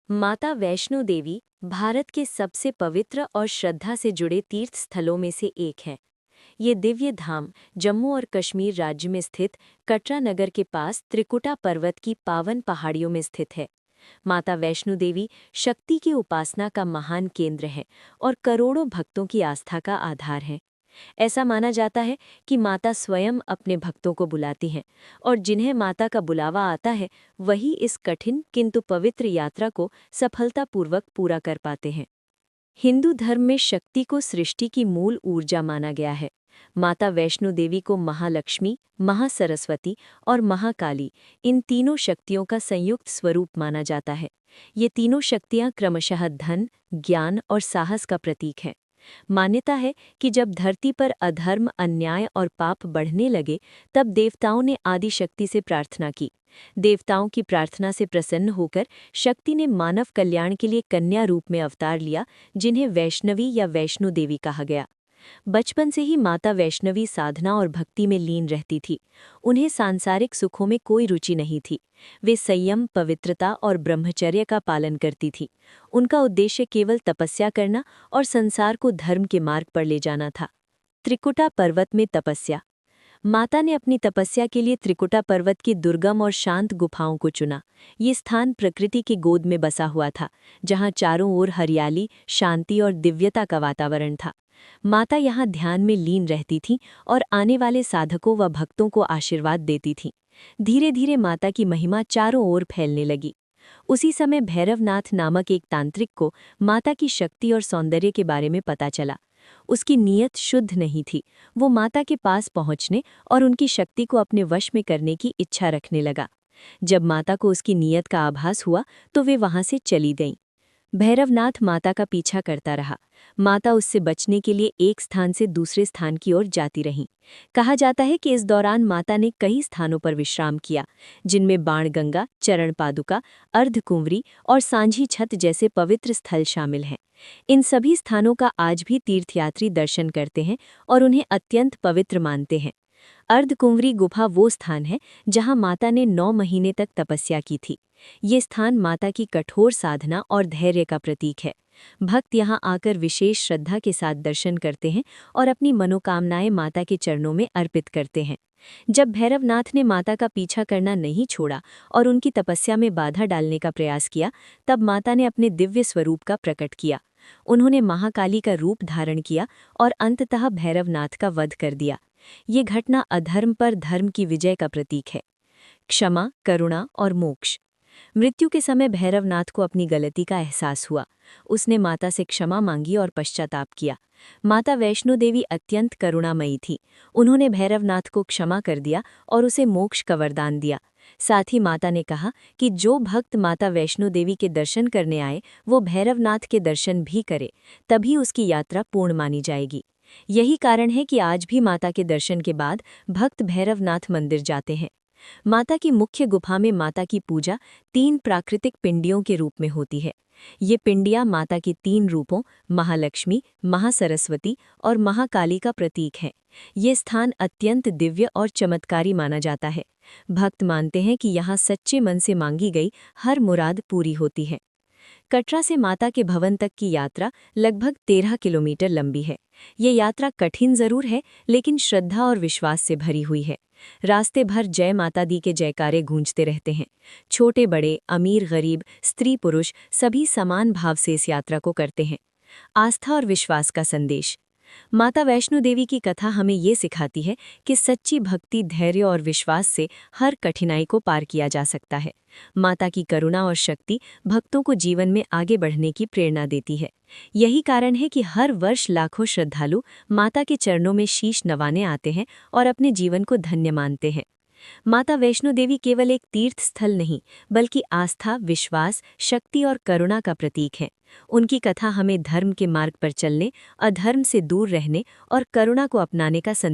माता वैष्णो देवी भारत के सबसे पवित्र और श्रद्धा से जुड़े तीर्थ स्थलों में से एक है। ये दिव्य धाम जम्मू और कश्मीर राज्य में स्थित कटरा नगर के पास त्रिकुटा पर्वत की पावन पहाड़ियों में स्थित है। माता वैष्णो देवी शक्ति की उपासना का महान केंद्र है और करोड़ों भक्तों की आस्था का आधार है। ऐसा माना जाता है कि माता स्वयं अपने भक्तों को बुलाती हैं और जिन्हें माता का बुलावा आता है वही इस कठिन किंतु पवित्र यात्रा को सफलतापूर्वक पूरा कर पाते हैं। हिंदू धर्म में शक्ति को सृष्टि की मूल ऊर्जा माना गया है। माता वैष्णो देवी को महालक्ष्मी, महासरस्वती और महाकाली इन तीनों शक्तियों का संयुक्त स्वरूप माना जाता है। ये तीनों शक्तियां क्रमशः धन, ज्ञान और साहस का प्रतीक हैं। मान्यता है कि जब धरती पर अधर्म, अन्याय और पाप बढ़ने लगे, तब देवताओं ने आदि शक्ति से प्रार्थना की। देवताओं की प्रार्थना से प्रसन्न होकर शक्ति ने मानव कल्याण के लिए कन्या रूप में अवतार लिया, जिन्हें वैष्णवी या वैष्णो देवी कहा गया। बचपन से ही माता वैष्णवी साधना और भक्ति में लीन रहती थी। उन्हें सांसारिक सुखों में कोई रुचि नहीं थी। वे संयम, पवित्रता और ब्रह्मचर्य का पालन करती थी। उनका उद्देश्य केवल तपस्या करना और संसार को धर्म के मार्ग पर ले जाना था। त्रिकुटा पर्वत में तपस्या। माता ने अपनी तपस्या के लिए त्रिकुटा पर्वत की दुर्गम और शांत गुफाओं को चुना। ये स्थान प्रकृति की गोद में बसा हुआ था, जहाँ चारों ओर हरियाली, शांति और दिव्यता का वातावरण था। माता यहाँ ध्यान में लीन रहती थीं और आने वाले साधकों व भक्तों को आशीर्वाद देती थीं। धीरे धीरे माता की महिमा चारों ओर फैलने लगी। उसी समय भैरवनाथ नामक एक तांत्रिक को माता की शक्ति और सौंदर्य के बारे में पता चला। उसकी नीयत शुद्ध नहीं थी। वो माता के पास पहुंचने और उनकी शक्ति को अपने वश में करने की इच्छा रखने लगा। जब माता को उसकी नीयत का आभास हुआ तो वे वहां से चली गईं। भैरवनाथ माता का पीछा करता रहा। माता उससे बचने के लिए एक स्थान से दूसरे स्थान की ओर जाती रहीं। कहा जाता है कि इस दौरान माता ने कई स्थानों पर विश्राम किया, जिनमें बाणगंगा, चरण पादुका, अर्धकुंवरी और सांझी छत जैसे पवित्र स्थल शामिल हैं। इन सभी स्थानों का आज भी तीर्थयात्री दर्शन करते हैं और उन्हें अत्यंत पवित्र मानते हैं। अर्धकुंवरी गुफा वो स्थान है जहां माता ने 9 महीने तक तपस्या की थी। ये स्थान माता की कठोर साधना और धैर्य का प्रतीक है। भक्त यहाँ आकर विशेष श्रद्धा के साथ दर्शन करते हैं और अपनी मनोकामनाएं माता के चरणों में अर्पित करते हैं। जब भैरवनाथ ने माता का पीछा करना नहीं छोड़ा और उनकी तपस्या में बाधा डालने का प्रयास किया, तब माता ने अपने दिव्य स्वरूप का प्रकट किया। उन्होंने महाकाली का रूप धारण किया और अंततः भैरवनाथ का वध कर दिया। ये घटना अधर्म पर धर्म की विजय का प्रतीक है। क्षमा, करुणा और मोक्ष। मृत्यु के समय भैरवनाथ को अपनी गलती का एहसास हुआ। उसने माता से क्षमा मांगी और पश्चाताप किया। माता वैष्णो देवी अत्यंत करुणामयी थी। उन्होंने भैरवनाथ को क्षमा कर दिया और उसे मोक्ष का वरदान दिया। साथ ही माता ने कहा कि जो भक्त माता वैष्णो देवी के दर्शन करने आए, वो भैरवनाथ के दर्शन भी करे, तभी उसकी यात्रा पूर्ण मानी जाएगी। यही कारण है कि आज भी माता के दर्शन के बाद भक्त भैरवनाथ मंदिर जाते हैं। माता की मुख्य गुफा में माता की पूजा 3 प्राकृतिक पिंडियों के रूप में होती है। ये पिंडियां माता के 3 रूपों महालक्ष्मी, महासरस्वती और महाकाली का प्रतीक हैं। ये स्थान अत्यंत दिव्य और चमत्कारी माना जाता है। भक्त मानते हैं कि यहाँ सच्चे मन से मांगी गई हर मुराद पूरी होती है। कटरा से माता के भवन तक की यात्रा लगभग 13 किलोमीटर लंबी है। ये यात्रा कठिन जरूर है, लेकिन श्रद्धा और विश्वास से भरी हुई है। रास्ते भर जय माता दी के जयकारे गूंजते रहते हैं। छोटे बड़े, अमीर गरीब, स्त्री पुरुष सभी समान भाव से इस यात्रा को करते हैं। आस्था और विश्वास का संदेश। माता वैष्णो देवी की कथा हमें ये सिखाती है कि सच्ची भक्ति, धैर्य और विश्वास से हर कठिनाई को पार किया जा सकता है। माता की करुणा और शक्ति भक्तों को जीवन में आगे बढ़ने की प्रेरणा देती है। यही कारण है कि हर वर्ष लाखों श्रद्धालु माता के चरणों में शीश नवाने आते हैं और अपने जीवन को धन्य मानते हैं। माता वैष्णो देवी केवल एक तीर्थ स्थल नहीं, बल्कि आस्था, विश्वास, शक्ति और करुणा का प्रतीक है। उनकी कथा हमें धर्म के मार्ग पर चलने, अधर्म से दूर रहने और करुणा को अपनाने का संदेश